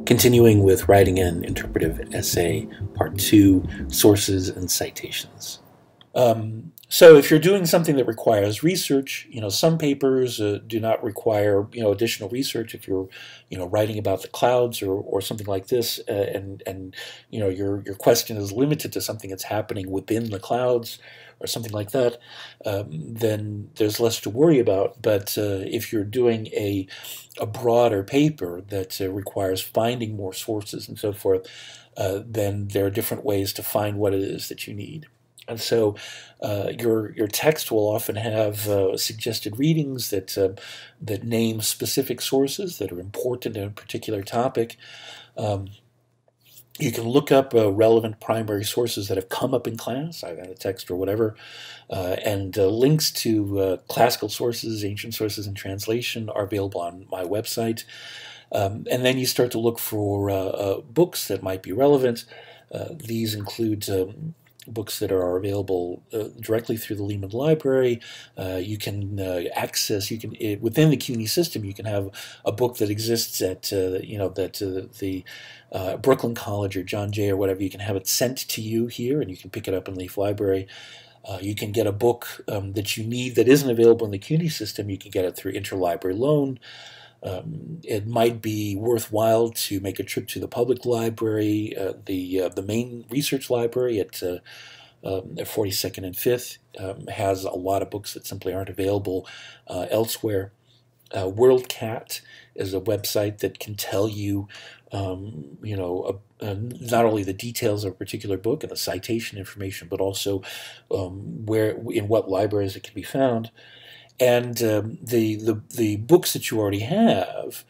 Continuing with writing an interpretive essay, part 2, sources and citations. So if you're doing something that requires research, some papers do not require, additional research. If you're, writing about the clouds or something like this, and your question is limited to something that's happening within the clouds or something like that, then there's less to worry about. But if you're doing a broader paper that requires finding more sources and so forth, then there are different ways to find what it is that you need. And so your text will often have suggested readings that name specific sources that are important in a particular topic. You can look up relevant primary sources that have come up in class, either in a text or whatever, and links to classical sources, ancient sources, and translation are available on my website. And then you start to look for books that might be relevant. These include books that are available directly through the Lehman Library. You can access, within the CUNY system, you can have a book that exists at, the Brooklyn College or John Jay or whatever. You can have it sent to you here, and you can pick it up in Leaf Library. You can get a book that you need that isn't available in the CUNY system. You can get it through interlibrary loan. It might be worthwhile to make a trip to the public library, the main research library at 42nd and 5th has a lot of books that simply aren't available elsewhere. WorldCat is a website that can tell you, not only the details of a particular book and the citation information, but also in what libraries it can be found. And the books that you already have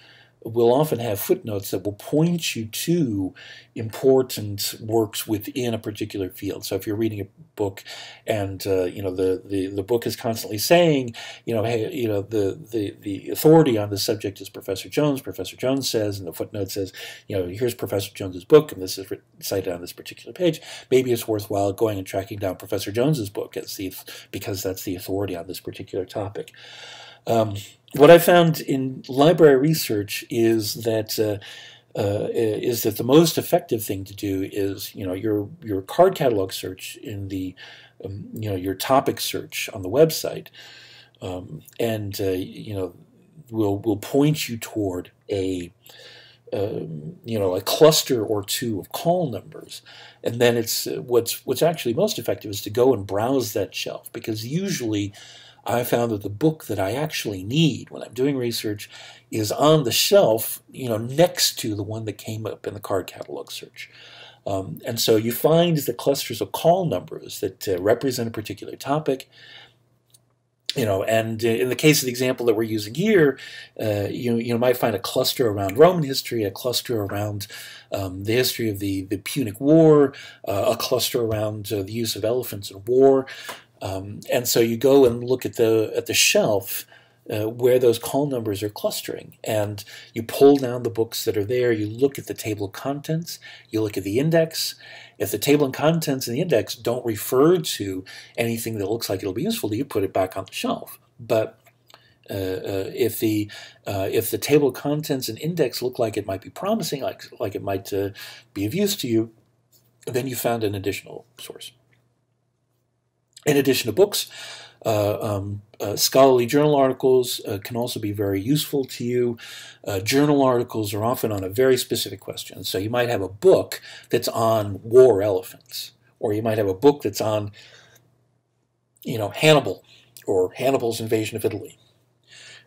will often have footnotes that will point you to important works within a particular field. So if you're reading a book and the book is constantly saying, hey, the authority on this subject is Professor Jones. Professor Jones says, and the footnote says, here's Professor Jones's book, and this is cited on this particular page. Maybe it's worthwhile going and tracking down Professor Jones's book because that's the authority on this particular topic. What I found in library research is that the most effective thing to do is your card catalog search in the your topic search on the website, and will point you toward a cluster or two of call numbers, and then it's what's actually most effective is to go and browse that shelf, because usually I found that the book that I actually need when I'm doing research is on the shelf, next to the one that came up in the card catalog search. And so you find the clusters of call numbers that represent a particular topic. And in the case of the example that we're using here, you might find a cluster around Roman history, a cluster around the history of the Punic War, a cluster around the use of elephants in war. And so you go and look at the shelf where those call numbers are clustering, and you pull down the books that are there. You look at the table of contents. You look at the index. If the table of contents and the index don't refer to anything that looks like it'll be useful to you, put it back on the shelf. But if the table of contents and index look like it might be promising, like it might be of use to you, then you found an additional source. In addition to books, scholarly journal articles can also be very useful to you. Journal articles are often on a very specific question. So you might have a book that's on war elephants, or you might have a book that's on, Hannibal, or Hannibal's invasion of Italy.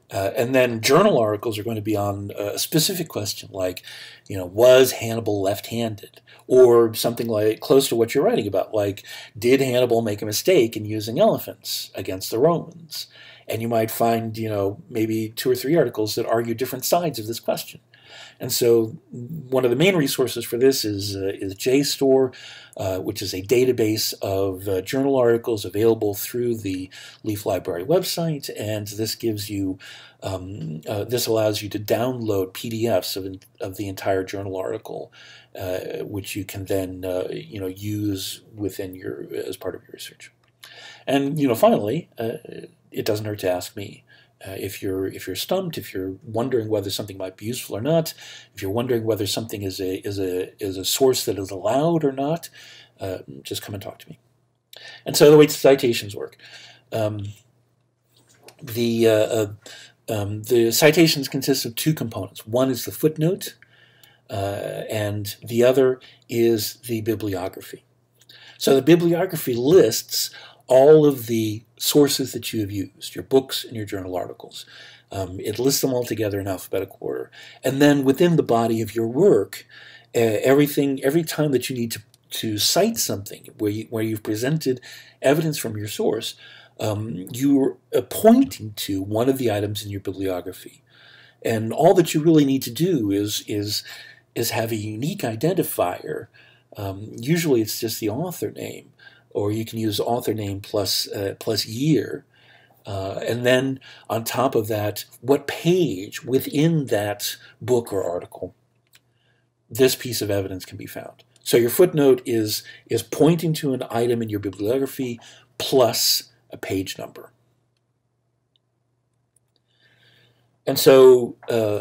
And then journal articles are going to be on a specific question, like, was Hannibal left-handed? Or something like close to what you're writing about, like, did Hannibal make a mistake in using elephants against the Romans? And you might find, maybe 2 or 3 articles that argue different sides of this question. And so one of the main resources for this is JSTOR, which is a database of journal articles available through the Leaf Library website. And this gives you, this allows you to download PDFs of the entire journal article, which you can then use within as part of your research. And finally, it doesn't hurt to ask me. If you're stumped, if you're wondering whether something might be useful or not, if you're wondering whether something is a source that is allowed or not, just come and talk to me. And so the way citations work, the citations consist of two components. One is the footnote, and the other is the bibliography. So the bibliography lists all of the sources that you have used, your books and your journal articles. It lists them all together in alphabetical order. And then within the body of your work, every time that you need to cite something where you've presented evidence from your source, you're pointing to one of the items in your bibliography. And all that you really need to do is have a unique identifier. Usually it's just the author name, or you can use author name plus year. And then on top of that, what page within that book or article this piece of evidence can be found. So your footnote is pointing to an item in your bibliography plus a page number. And so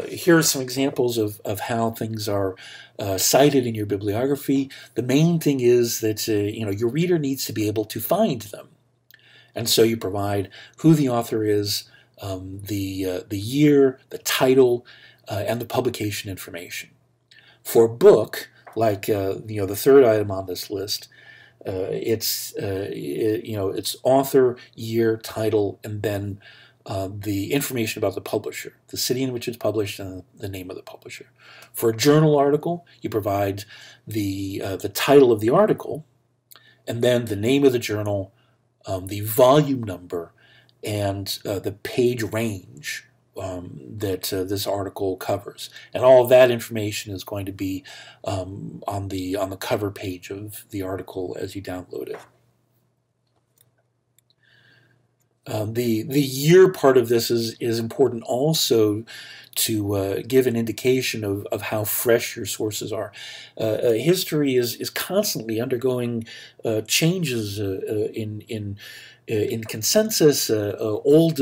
here are some examples of how things are cited in your bibliography. The main thing is that your reader needs to be able to find them. And so you provide who the author is, the year, the title, and the publication information. For a book, like the third item on this list, it's author, year, title, and then the information about the publisher, the city in which it's published, and the name of the publisher. For a journal article, you provide the title of the article, and then the name of the journal, the volume number, and the page range that this article covers. And all of that information is going to be on the cover page of the article as you download it. The year part of this is important also to give an indication of how fresh your sources are. History is constantly undergoing changes in consensus. Old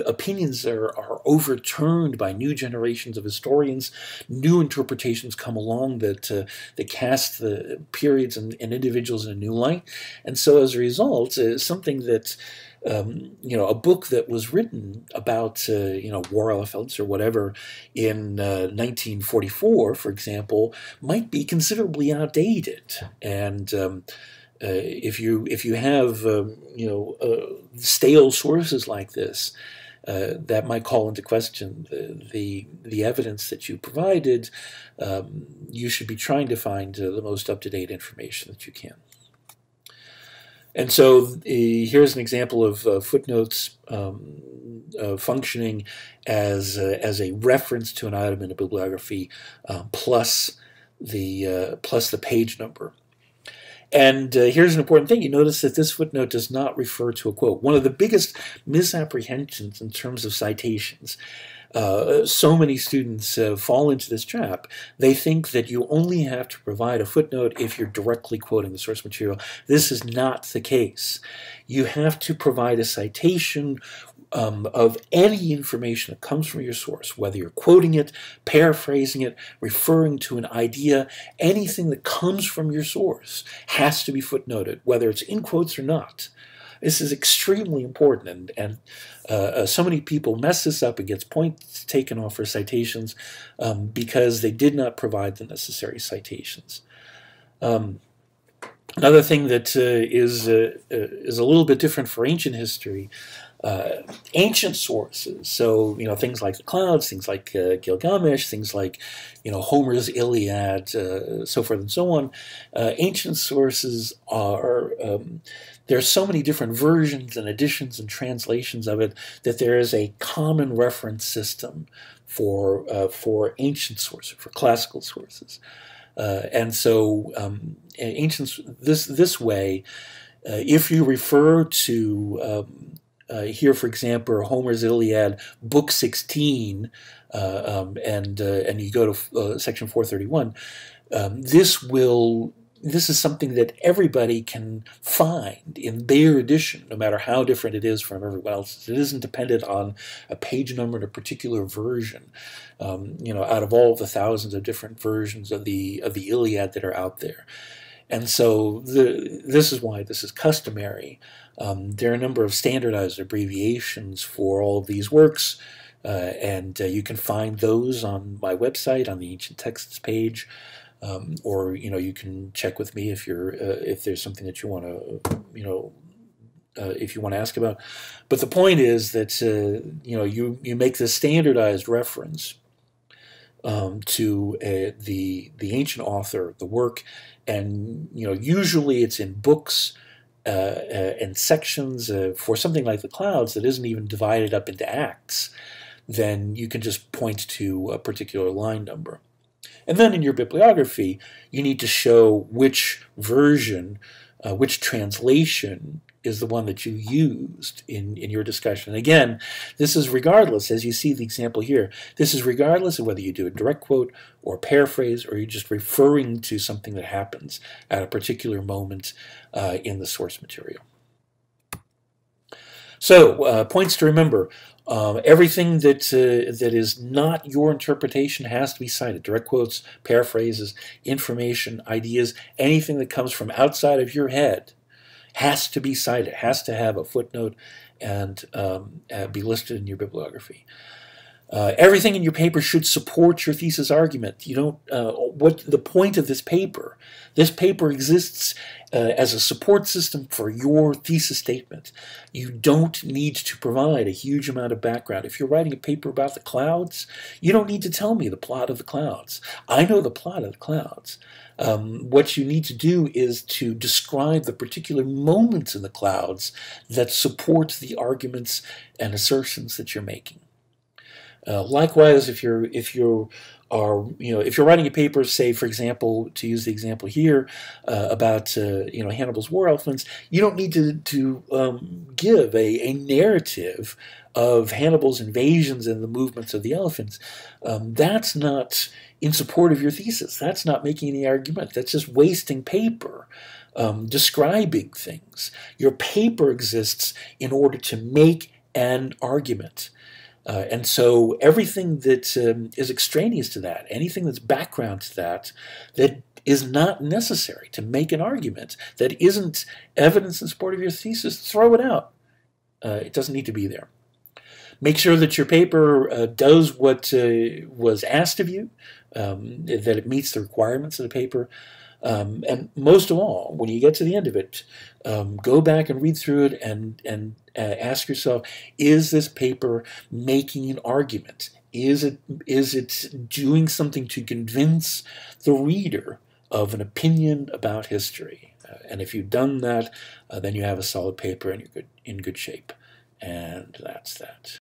opinions are overturned by new generations of historians. New interpretations come along that cast the periods and individuals in a new light. And so as a result, something that a book that was written about, war elephants or whatever in 1944, for example, might be considerably outdated. And if you have, stale sources like this, that might call into question the evidence that you provided. You should be trying to find the most up-to-date information that you can. And so here's an example of footnotes functioning as a reference to an item in a bibliography plus the page number. And here's an important thing. You notice that this footnote does not refer to a quote. One of the biggest misapprehensions in terms of citations, so many students fall into this trap. They think that you only have to provide a footnote if you're directly quoting the source material. This is not the case. You have to provide a citation of any information that comes from your source, whether you're quoting it, paraphrasing it, referring to an idea. Anything that comes from your source has to be footnoted, whether it's in quotes or not. This is extremely important, and so many people mess this up and gets points taken off for citations because they did not provide the necessary citations. Another thing that is a little bit different for ancient history, ancient sources, so things like the clouds, things like Gilgamesh, things like Homer's Iliad, so forth and so on. Ancient sources are there's so many different versions and editions and translations of it that there is a common reference system for ancient sources, for classical sources, and so ancient this way, if you refer to here, for example, Homer's Iliad, Book 16, and you go to section 431, this will this is something that everybody can find in their edition, no matter how different it is from everyone else's. It isn't dependent on a page number in a particular version. Out of all of the thousands of different versions of the Iliad that are out there. And so this is why this is customary. There are a number of standardized abbreviations for all of these works, and you can find those on my website on the Ancient Texts page, or you can check with me if there's something that you want to if you want to ask about. But the point is that you make this standardized reference to the ancient author, the work, and usually it's in books and sections. For something like the Clouds that isn't even divided up into acts, then you can just point to a particular line number. And then in your bibliography, you need to show which version, which translation is the one that you used in your discussion. And again, this is regardless, as you see the example here, this is regardless of whether you do a direct quote or paraphrase, or you're just referring to something that happens at a particular moment in the source material. So, points to remember. Everything that is not your interpretation has to be cited. Direct quotes, paraphrases, information, ideas, anything that comes from outside of your head has to be cited, has to have a footnote and be listed in your bibliography. Everything in your paper should support your thesis argument. What the point of this paper? This paper exists as a support system for your thesis statement. You don't need to provide a huge amount of background. If you're writing a paper about the Clouds, you don't need to tell me the plot of the Clouds. I know the plot of the Clouds. What you need to do is to describe the particular moments in the Clouds that support the arguments and assertions that you're making. Likewise, if you're writing a paper, say for example, to use the example here about Hannibal's war elephants, you don't need to give a narrative of Hannibal's invasions and the movements of the elephants. That's not in support of your thesis. That's not making any argument. That's just wasting paper. Describing things. Your paper exists in order to make an argument. And so everything that is extraneous to that, anything that's background to that is not necessary to make an argument, that isn't evidence in support of your thesis, throw it out. It doesn't need to be there. Make sure that your paper does what was asked of you, that it meets the requirements of the paper. And most of all, when you get to the end of it, go back and read through it and ask yourself, is this paper making an argument? Is it doing something to convince the reader of an opinion about history? And if you've done that, then you have a solid paper and you're in good shape. And that's that.